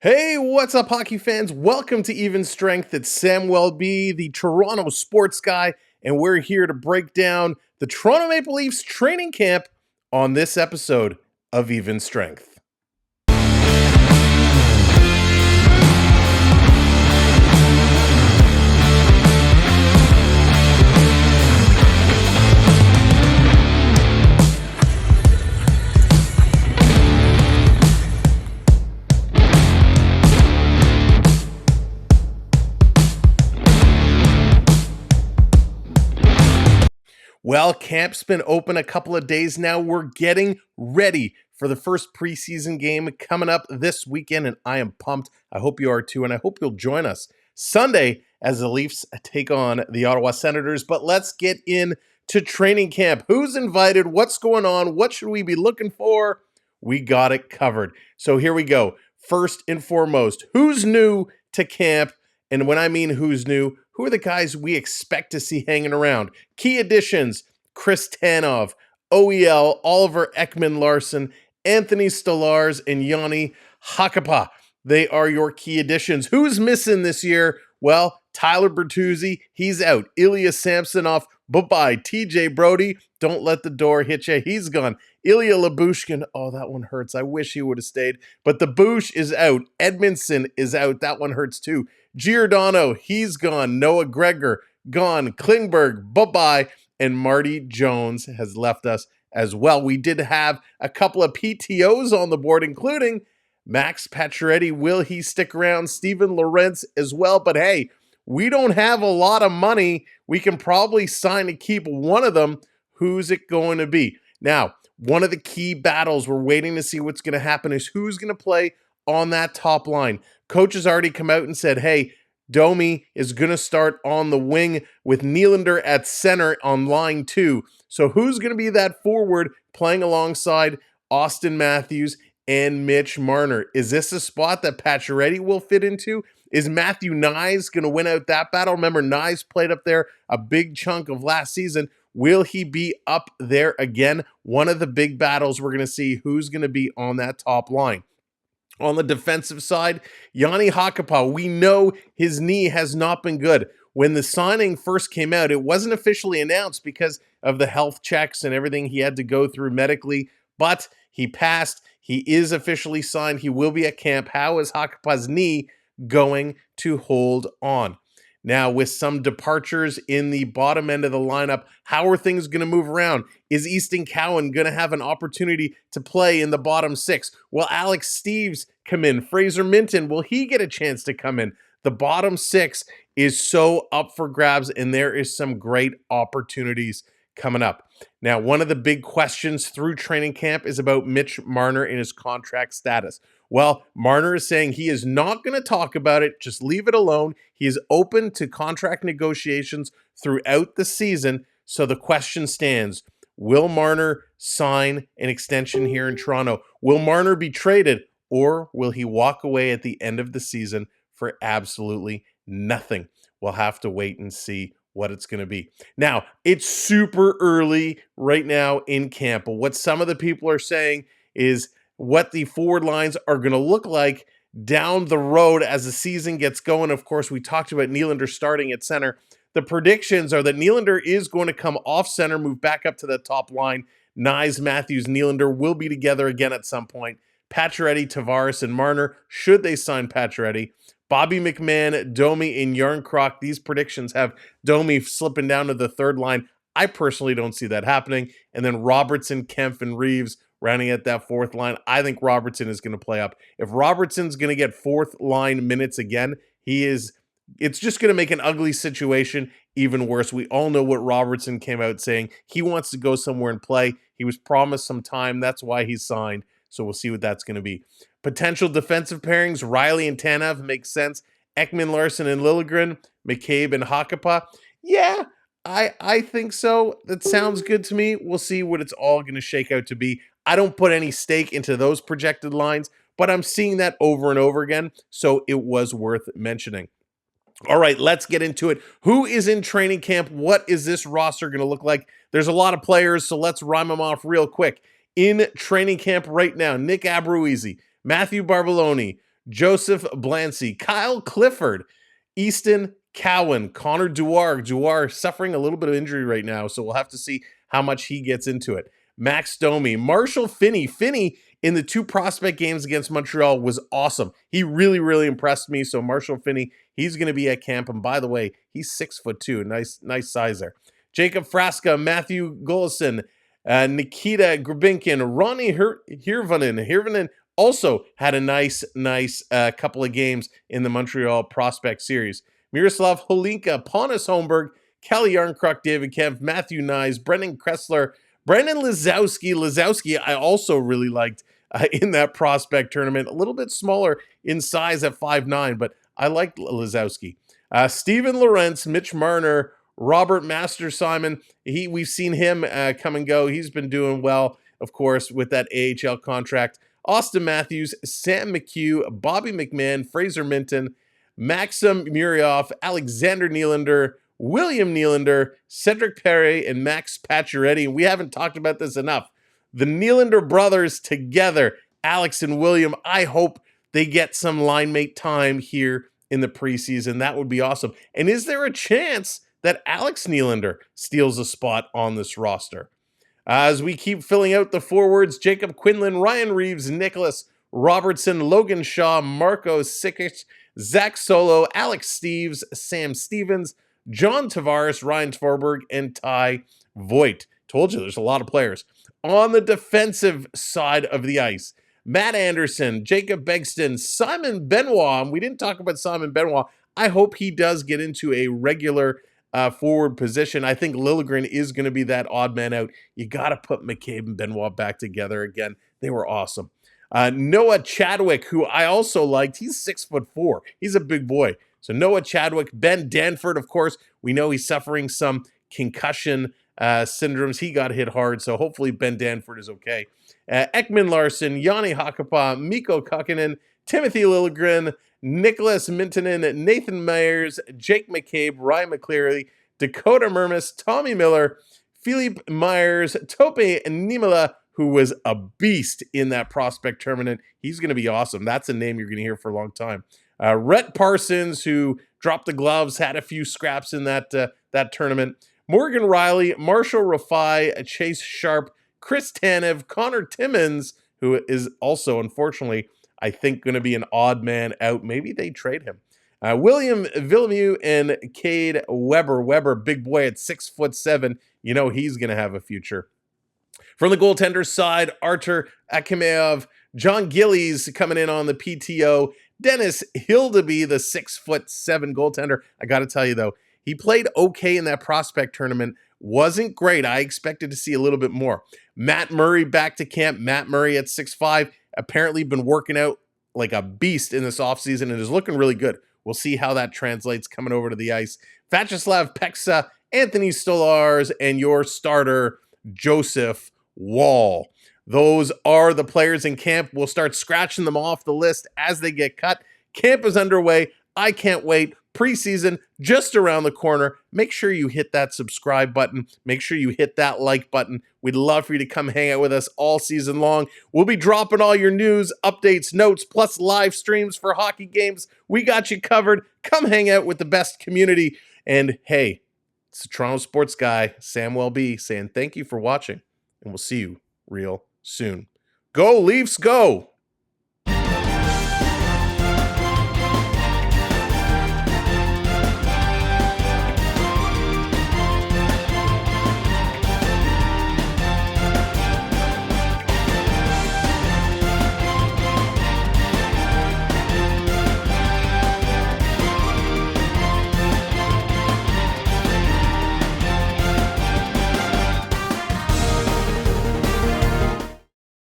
Hey, what's up, hockey fans? Welcome to Even Strength. It's Samwelb, the Toronto sports guy, and we're here to break down the Toronto Maple Leafs training camp on this episode of Even Strength. Well, camp's been open a couple of days now. We're getting ready for the first preseason game coming up this weekend, and I am pumped. I hope you are too, and I hope you'll join us Sunday as the Leafs take on the Ottawa Senators. But let's get into training camp. Who's invited? What's going on? What should we be looking for? We got it covered. So here we go. First and foremost, who's new to camp? And when I mean who's new, who are the guys we expect to see hanging around? Key additions: Chris Tanev, OEL, Oliver Ekman-Larsson, Anthony Stolarz, and Jani Hakanpää. They are your key additions. Who's missing this year? Well, Tyler Bertuzzi, he's out. Ilya Samsonov, bye-bye. TJ Brody, don't let the door hit you. He's gone. Ilya Lyubushkin, oh, that one hurts. I wish he would have stayed. But the Boosh is out. Edmondson is out. That one hurts too. Giordano, he's gone. Noah Gregor, gone. Klingberg, bye-bye. And Marty Jones has left us as well. We did have a couple of PTOs on the board, including Max Pacioretty. Will he stick around? Steven Lorentz as well. But hey, we don't have a lot of money. We can probably sign to keep one of them. Who's it going to be? Now, one of the key battles we're waiting to see what's going to happen is who's going to play on that top line. Coach has already come out and said, hey, Domi is going to start on the wing with Nylander at center on line 2. So who's going to be that forward playing alongside Austin Matthews and Mitch Marner? Is this a spot that Pacioretty will fit into? Is Matthew Knies going to win out that battle? Remember, Knies played up there a big chunk of last season. Will he be up there again? One of the big battles we're going to see who's going to be on that top line. On the defensive side, Jani Hakanpää, we know his knee has not been good. When the signing first came out, it wasn't officially announced because of the health checks and everything he had to go through medically, but he passed. He is officially signed. He will be at camp. How is Hakanpää's knee going to hold on? Now, with some departures in the bottom end of the lineup, how are things going to move around? Is Easton Cowan going to have an opportunity to play in the bottom 6? Will Alex Steeves come in? Fraser Minton, will he get a chance to come in? The bottom 6 is so up for grabs, and there is some great opportunities coming up. Now, one of the big questions through training camp is about Mitch Marner and his contract status. Well, Marner is saying he is not going to talk about it. Just leave it alone. He is open to contract negotiations throughout the season. So the question stands, will Marner sign an extension here in Toronto? Will Marner be traded, or will he walk away at the end of the season for absolutely nothing? We'll have to wait and see what it's going to be. Now, it's super early right now in camp, but what some of the people are saying is what the forward lines are going to look like down the road as the season gets going. Of course, we talked about Nylander starting at center. The predictions are that Nylander is going to come off center, move back up to the top line. Knies, Matthews, Nylander will be together again at some point. Pacioretty, Tavares, and Marner, should they sign Pacioretty. Bobby McMahon, Domi, and Yarncroc. These predictions have Domi slipping down to the third line. I personally don't see that happening. And then Robertson, Kempf, and Reeves rounding at that fourth line. I think Robertson is going to play up. If Robertson's going to get fourth line minutes again, it's just going to make an ugly situation even worse. We all know what Robertson came out saying. He wants to go somewhere and play. He was promised some time. That's why he signed. So we'll see what that's going to be. Potential defensive pairings, Riley and Tanev makes sense. Ekman-Larsson and Liljegren, McCabe and Hakanpää. Yeah, I think so. That sounds good to me. We'll see what it's all going to shake out to be. I don't put any stake into those projected lines, but I'm seeing that over and over again, so it was worth mentioning. All right, let's get into it. Who is in training camp? What is this roster going to look like? There's a lot of players, so let's rhyme them off real quick. In training camp right now, Nick Abruizzi, Matthew Barbaloni, Joseph Blancy, Kyle Clifford, Easton Cowan, Connor Dewar. Dewar suffering a little bit of injury right now, so we'll have to see how much he gets into it. Max Domi, Marshall Finney. Finney in the 2 prospect games against Montreal was awesome. He really, really impressed me. So Marshall Finney, he's going to be at camp. And by the way, he's 6'2". Nice size there. Jacob Frasca, Matthew Golison, Nikita Grabinkin, Ronnie Hirvonen also had a nice couple of games in the Montreal Prospect Series. Miroslav Holinka, Pontus Holmberg, Kelly Yarncroc, David Kempf, Matthew Nyes, Brendan Kressler, Brandon Lazowski. Lazowski, I also really liked in that prospect tournament. A little bit smaller in size at 5'9", but I liked Lazowski. Steven Lorentz, Mitch Marner, Robert Master Simon. We've seen him come and go. He's been doing well, of course, with that AHL contract. Austin Matthews, Sam McHugh, Bobby McMahon, Fraser Minton, Maxim Murioff, Alexander Nylander, William Nylander, Cedric Perry, and Max Pacioretty. We haven't talked about this enough. The Nylander brothers together, Alex and William, I hope they get some line mate time here in the preseason. That would be awesome. And is there a chance that Alex Nylander steals a spot on this roster? As we keep filling out the forwards, Jacob Quinlan, Ryan Reeves, Nicholas Robertson, Logan Shaw, Marco Sikic, Zach Solo, Alex Steves, Sam Stevens, John Tavares, Ryan Tvorberg, and Ty Voigt. Told you there's a lot of players. On the defensive side of the ice, Matt Anderson, Jacob Begston, Simon Benoit. We didn't talk about Simon Benoit. I hope he does get into a regular forward position. I think Liljegren is going to be that odd man out. You got to put McCabe and Benoit back together again. They were awesome. Noah Chadwick, who I also liked, he's 6'4". He's a big boy. So Noah Chadwick, Ben Danford, of course, we know he's suffering some concussion syndromes. He got hit hard, so hopefully Ben Danford is okay. Ekman Larson, Jani Hakapa, Mikko Kakinen, Timothy Liljegren, Nicholas Mintonen, Nathan Myers, Jake McCabe, Ryan McCleary, Dakota Murmis, Tommy Miller, Philippe Myers, Tope Nimala, who was a beast in that prospect tournament. He's going to be awesome. That's a name you're going to hear for a long time. Rhett Parsons, who dropped the gloves, had a few scraps in that tournament. Morgan Riley, Marshall Rafai, Chase Sharp, Chris Tanev, Connor Timmons, who is also, unfortunately, I think going to be an odd man out. Maybe they trade him. William Villemue and Cade Weber. Weber, big boy at 6'7". You know he's going to have a future. From the goaltender side, Artur Akimeov, John Gillies coming in on the PTO, Dennis Hildeby, the 6'7" goaltender. I got to tell you, though, he played okay in that prospect tournament. Wasn't great. I expected to see a little bit more. Matt Murray back to camp. Matt Murray at 6'5", apparently been working out like a beast in this offseason and is looking really good. We'll see how that translates coming over to the ice. Vyacheslav Peksa, Anthony Stolars, and your starter, Joseph Wall. Those are the players in camp. We'll start scratching them off the list as they get cut. Camp is underway. I can't wait. Preseason just around the corner. Make sure you hit that subscribe button. Make sure you hit that like button. We'd love for you to come hang out with us all season long. We'll be dropping all your news, updates, notes, plus live streams for hockey games. We got you covered. Come hang out with the best community. And hey, it's the Toronto sports guy, Samwelb, saying thank you for watching, and we'll see you real soon. Go Leafs, go!